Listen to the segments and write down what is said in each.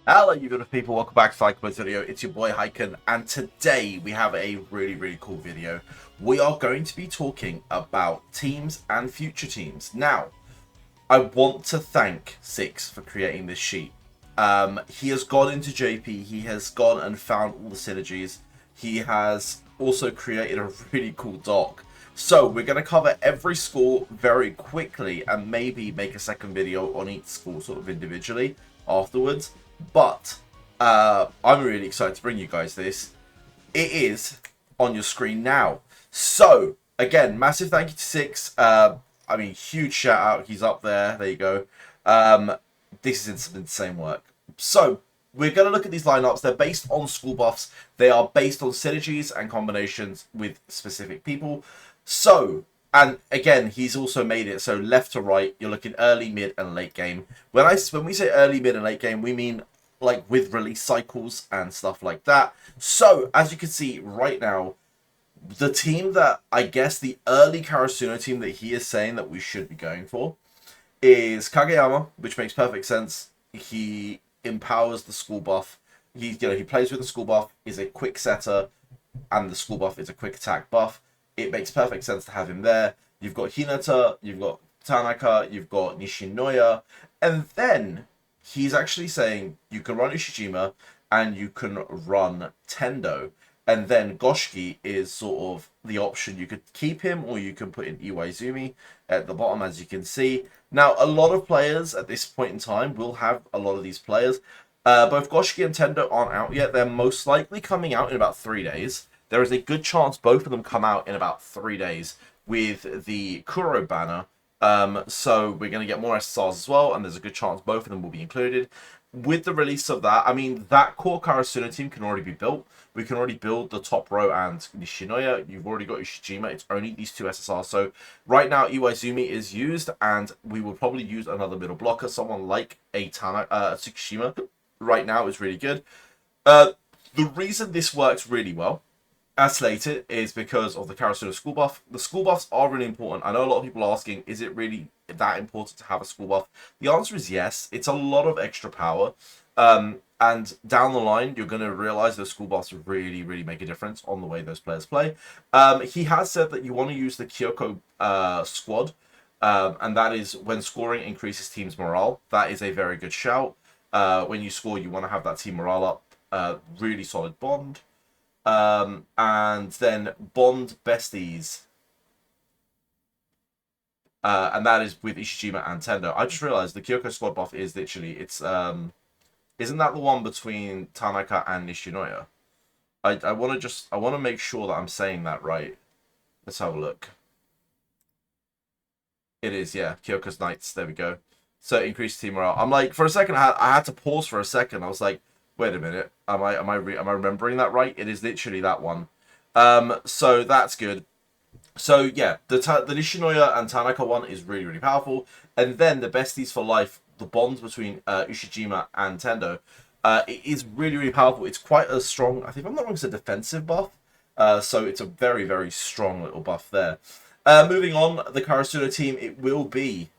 Hello, you beautiful people. Welcome back to Haikyu video. It's your boy Haikyuu, and today we have a really cool video. We are going to be talking about teams and future teams. Now, I want to thank Six for creating this sheet. He has gone into JP. He has gone and found all the synergies. He has also created a really cool doc. So we're going to cover every score very quickly and maybe make a second video on each score sort of individually afterwards. But I'm really excited to bring you guys this. It is on your screen now. So, again, massive thank you to Six. I mean, huge shout out. He's up there. There you go. This is insane work. So, we're going to look at these lineups. They're based on school buffs. They are based on synergies and combinations with specific people. So, and again, he's also made it so left to right, you're looking early, mid, and late game. When we say early, mid, and late game, we mean like with release cycles and stuff like that. So, as you can see right now, the team that I guess the early Karasuno team that he is saying that we should be going for is Kageyama, which makes perfect sense. He empowers the school buff. He plays with the school buff, is a quick setter, and the school buff is a quick attack buff. It makes perfect sense to have him there. You've got Hinata, you've got Tanaka, you've got Nishinoya, and then he's actually saying you can run Ushijima and you can run Tendo. And then Goshiki is sort of the option. You could keep him or you can put in Iwaizumi at the bottom, as you can see. Now, a lot of players at this point in time will have a lot of these players. Both Goshiki and Tendo aren't out yet. They're most likely coming out in about 3 days. There is a good chance both of them come out in about 3 days with the Kuro banner. So we're going to get more SSRs as well, and there's a good chance both of them will be included. With the release of that, I mean, that core Karasuno team can already be built. We can already build the top row and Nishinoya. You've already got Ushijima. It's only these two SSRs. So right now, Iwaizumi is used, and we will probably use another middle blocker. Someone like a Tsukishima right now is really good. The reason this works really well, as slated, is because of the Karasuno school buff. The school buffs are really important. I know a lot of people are asking, is it really that important to have a school buff? The answer is yes. It's a lot of extra power. And down the line, you're going to realize those school buffs really make a difference on the way those players play. He has said that you want to use the Kyoko squad, and that is when scoring increases team's morale. That is a very good shout. When you score, you want to have that team morale up. Really solid bond. And then Bond Besties. And that is with Ishijima and Tendo. I just realized the Kyoko squad buff is literally, it's, isn't that the one between Tanaka and Nishinoya? I want to make sure that I'm saying that right. Let's have a look. It is, yeah, Kyoko's Knights, there we go. So increased team morale. I'm like, for a second, I had to pause for a second. I was like, wait a minute, am I remembering that right? It is literally that one. So that's good. So yeah, the Nishinoya and Tanaka one is really powerful, and then the besties for life, the bond between Ushijima and Tendo, it is really powerful. It's quite a strong. I think if I'm not wrong, it's a defensive buff. So it's a very strong little buff there. Moving on, the Karasuno team, it will be.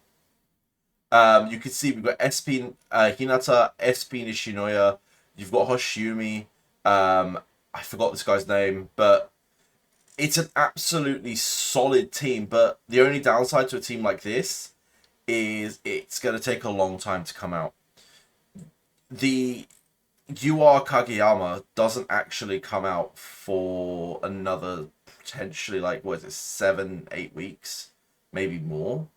You can see we've got SP Hinata, SP Nishinoya. You've got Hoshiumi. I forgot this guy's name, but it's an absolutely solid team. But the only downside to a team like this is it's going to take a long time to come out. The UR Kageyama doesn't actually come out for another potentially, like, what is it, 7-8 weeks? Maybe more?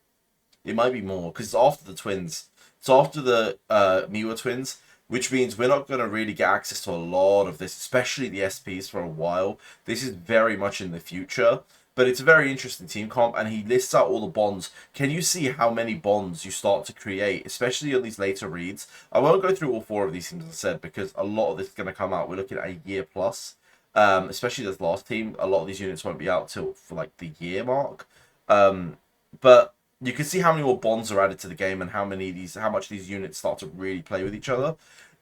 It might be more, because it's after the twins. It's after the Miwa twins, which means we're not going to really get access to a lot of this, especially the SPs, for a while. This is very much in the future, but it's a very interesting team comp, and he lists out all the bonds. Can you see how many bonds you start to create, especially on these later reads? I won't go through all 4 of these teams, as I said, because a lot of this is going to come out. We're looking at a year plus, especially this last team. A lot of these units won't be out till for like the year mark, but you can see how many more bonds are added to the game and how much these units start to really play with each other.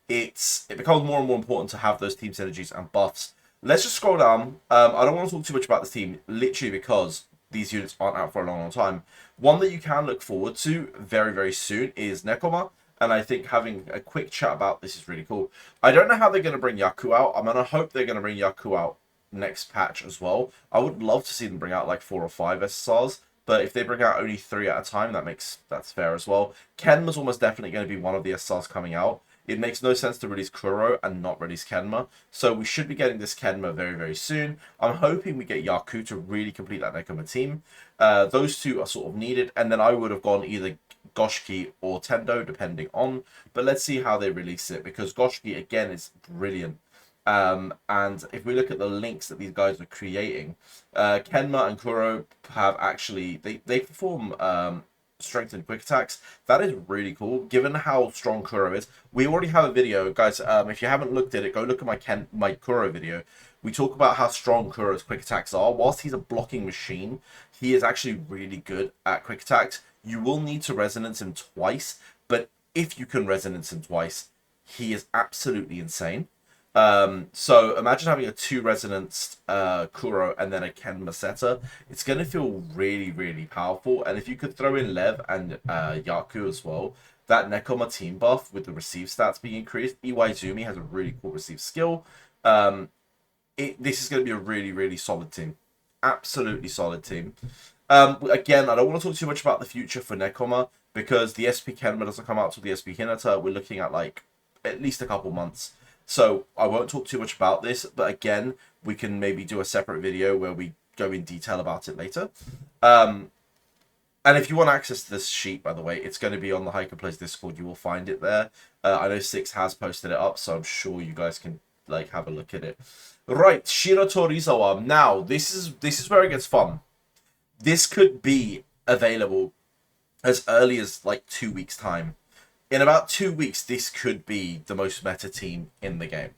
It becomes more and more important to have those team synergies and buffs. Let's just scroll down. I don't want to talk too much about this team, literally because these units aren't out for a long time. One that you can look forward to very soon is Nekoma. And I think having a quick chat about this is really cool. I don't know how they're going to bring Yaku out. I'm going to hope they're going to bring Yaku out next patch as well. I would love to see them bring out like 4 or 5 SSRs. But if they bring out only 3 at a time, that's fair as well. Kenma's almost definitely going to be one of the SSRs coming out. It makes no sense to release Kuro and not release Kenma. So we should be getting this Kenma very, very soon. I'm hoping we get Yaku to really complete that Nekoma team. Those two are sort of needed. And then I would have gone either Goshki or Tendo, depending on. But let's see how they release it. Because Goshki, again, is brilliant. And if we look at the links that these guys are creating, Kenma and Kuro have actually, they perform strength and quick attacks. That is really cool, given how strong Kuro is. We already have a video, guys. If you haven't looked at it, go look at my Kuro video. We talk about how strong Kuro's quick attacks are. Whilst he's a blocking machine, he is actually really good at quick attacks. You will need to resonance him twice, but if you can resonance him twice, he is absolutely insane. So imagine having a 2 resonanced Kuro and then a Ken Maseta. It's going to feel really, really powerful. And if you could throw in Lev and Yaku as well, that Nekoma team buff with the receive stats being increased. Iwaizumi has a really cool receive skill. This is going to be a really, really solid team. Absolutely solid team. Again, I don't want to talk too much about the future for Nekoma because the SP Kenma doesn't come out till the SP Hinata. We're looking at like at least a couple months. So I won't talk too much about this, but again, we can maybe do a separate video where we go in detail about it later. And if you want access to this sheet, by the way, it's going to be on the Haikyu Plays Discord. You will find it there. I know Six has posted it up, so I'm sure you guys can like have a look at it. Right, Shiro Torizawa. Now, this is where it gets fun. This could be available as early as like 2 weeks' time. In about 2 weeks, this could be the most meta team in the game.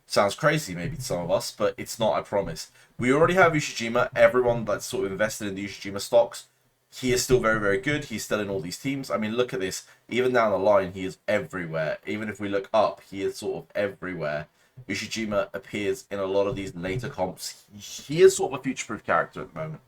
Sounds crazy maybe to some of us, but it's not, I promise. We already have Ushijima. Everyone that's sort of invested in the Ushijima stocks, he is still very, very good. He's still in all these teams. I mean, look at this. Even down the line, he is everywhere. Even if we look up, he is sort of everywhere. Ushijima appears in a lot of these later comps. He is sort of a future-proof character at the moment.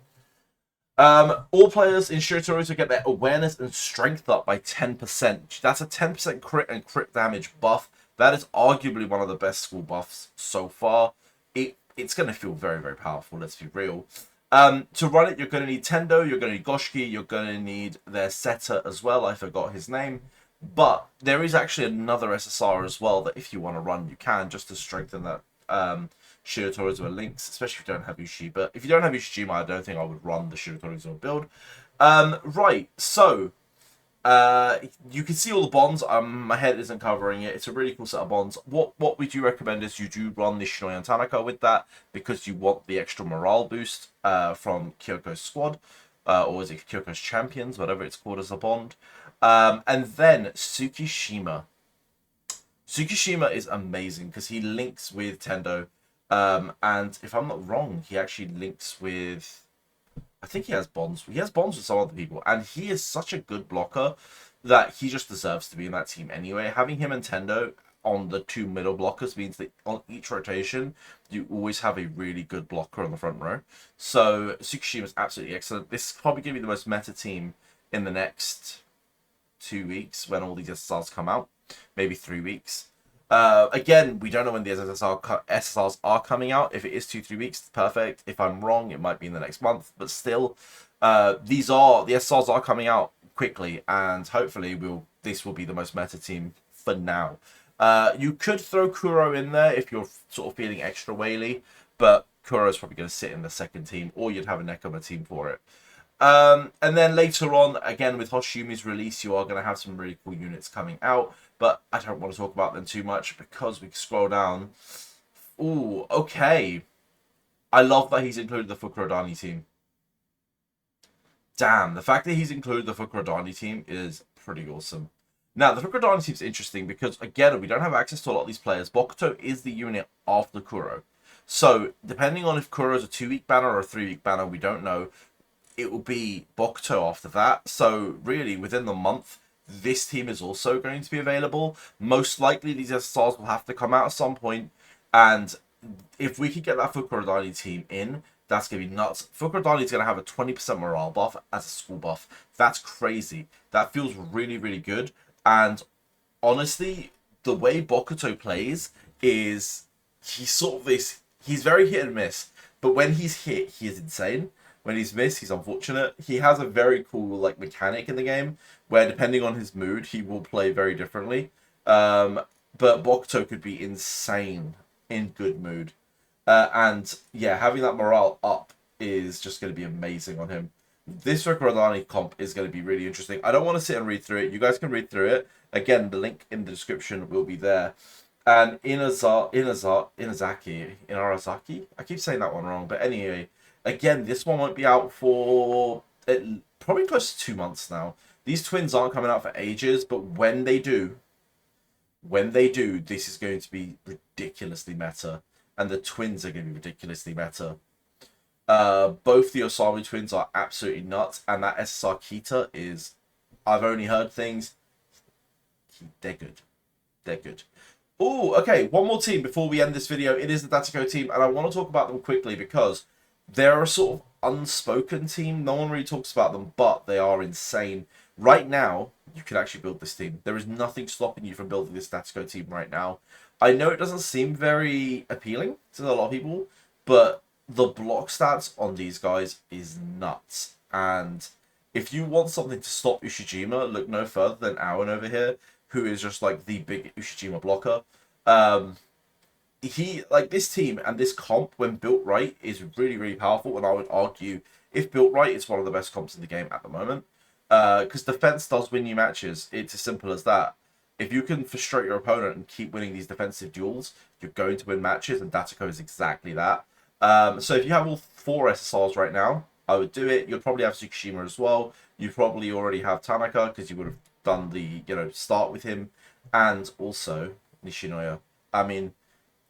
All players in Shiro to get their awareness and strength up by 10%. That's a 10% crit and crit damage buff. That is arguably one of the best school buffs so far. It's going to feel very, very powerful, let's be real. To run it, you're going to need Tendo, you're going to need Goshki, you're going to need their setter as well. I forgot his name. But there is actually another SSR as well that if you want to run, you can, just to strengthen that Shiro Torizawa links, especially if you don't have Ushi. But if you don't have Ushijima, I don't think I would run the Shiro Torizawa build. Right, so you can see all the bonds. My head isn't covering it. It's a really cool set of bonds. What we do recommend is you do run the Shinoyan Tanaka with that because you want the extra morale boost from Kyoko's squad, or is it Kyoko's champions, whatever it's called as a bond. And then Tsukishima. Tsukishima is amazing because he links with Tendo. And if I'm not wrong, he actually links with... I think he has bonds. He has bonds with some other people. And he is such a good blocker that he just deserves to be in that team anyway. Having him and Tendo on the 2 middle blockers means that on each rotation, you always have a really good blocker on the front row. So Tsukishima is absolutely excellent. This is probably going to be the most meta team in the next 2 weeks when all these SSRs come out. Maybe 3 weeks. Again, we don't know when the SSRs are coming out. If it is 2-3 weeks, perfect. If I'm wrong, it might be in the next month. But still, the SSRs are coming out quickly, and hopefully this will be the most meta team for now. You could throw Kuro in there if you're sort of feeling extra whaley, but Kuro is probably going to sit in the second team, or you'd have a Nekoma team for it. And then later on, again, with Hoshiumi's release, you are going to have some really cool units coming out. But I don't want to talk about them too much because we can scroll down. Ooh, okay. I love that he's included the Fukurodani team. Damn, the fact that he's included the Fukurodani team is pretty awesome. Now, the Fukurodani team is interesting because, again, we don't have access to a lot of these players. Bokuto is the unit after Kuro. So, depending on if Kuro is a 2-week banner or a 3-week banner, we don't know. It will be Bokuto after that. So, really, within the month, this team is also going to be available. Most likely, these SSRs will have to come out at some point. And if we could get that Fukurodani team in, that's going to be nuts. Fukurodani is going to have a 20% morale buff as a school buff. That's crazy. That feels really, really good. And honestly, the way Bokuto plays is he's sort of this. He's very hit and miss, but when he's hit, he is insane. When he's missed, he's unfortunate. He has a very cool like mechanic in the game where, depending on his mood, he will play very differently. Um, but Bokuto could be insane in good mood, and yeah, having that morale up is just going to be amazing on him. This Rodani comp is going to be really interesting. I don't want to sit and read through it. You guys can read through it. Again, the link in the description will be there. And Inarazaki. I keep saying that one wrong, but anyway, again, this one won't be out for probably close to 2 months now. These twins aren't coming out for ages, but when they do, this is going to be ridiculously meta, and the twins are going to be ridiculously meta. Both the Osamu twins are absolutely nuts, and that SSR Kita is, I've only heard things. They're good. They're good. Oh, okay. One more team before we end this video. It is the Datiko team, and I want to talk about them quickly because they're a sort of unspoken team. No one really talks about them, but they are insane. Right now, you can actually build this team. There is nothing stopping you from building this Datiko team right now. I know it doesn't seem very appealing to a lot of people, but the block stats on these guys is nuts. And if you want something to stop Ushijima, look no further than Alan over here, who is just like the big Ushijima blocker. He, like, this team and this comp, when built right, is really, really powerful. And I would argue, if built right, it's one of the best comps in the game at the moment. Because defense does win you matches. It's as simple as that. If you can frustrate your opponent and keep winning these defensive duels, you're going to win matches, and Datiko is exactly that. So if you have all 4 SSRs right now, I would do it. You'll probably have Tsukishima as well. You probably already have Tanaka because you would have done the, start with him, and also Nishinoya. I mean,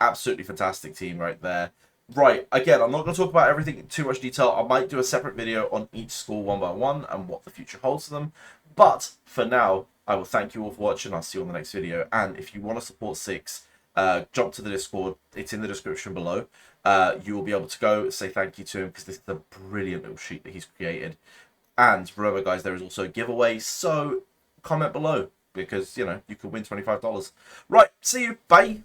absolutely fantastic team right there. Right, again, I'm not going to talk about everything in too much detail. I might do a separate video on each school one by one and what the future holds for them. But for now, I will thank you all for watching. I'll see you on the next video. And if you want to support Six, jump to the Discord. It's in the description below. You will be able to go say thank you to him because this is a brilliant little sheet that he's created. And remember, guys, there is also a giveaway. So comment below because, you could win $25. Right, see you. Bye.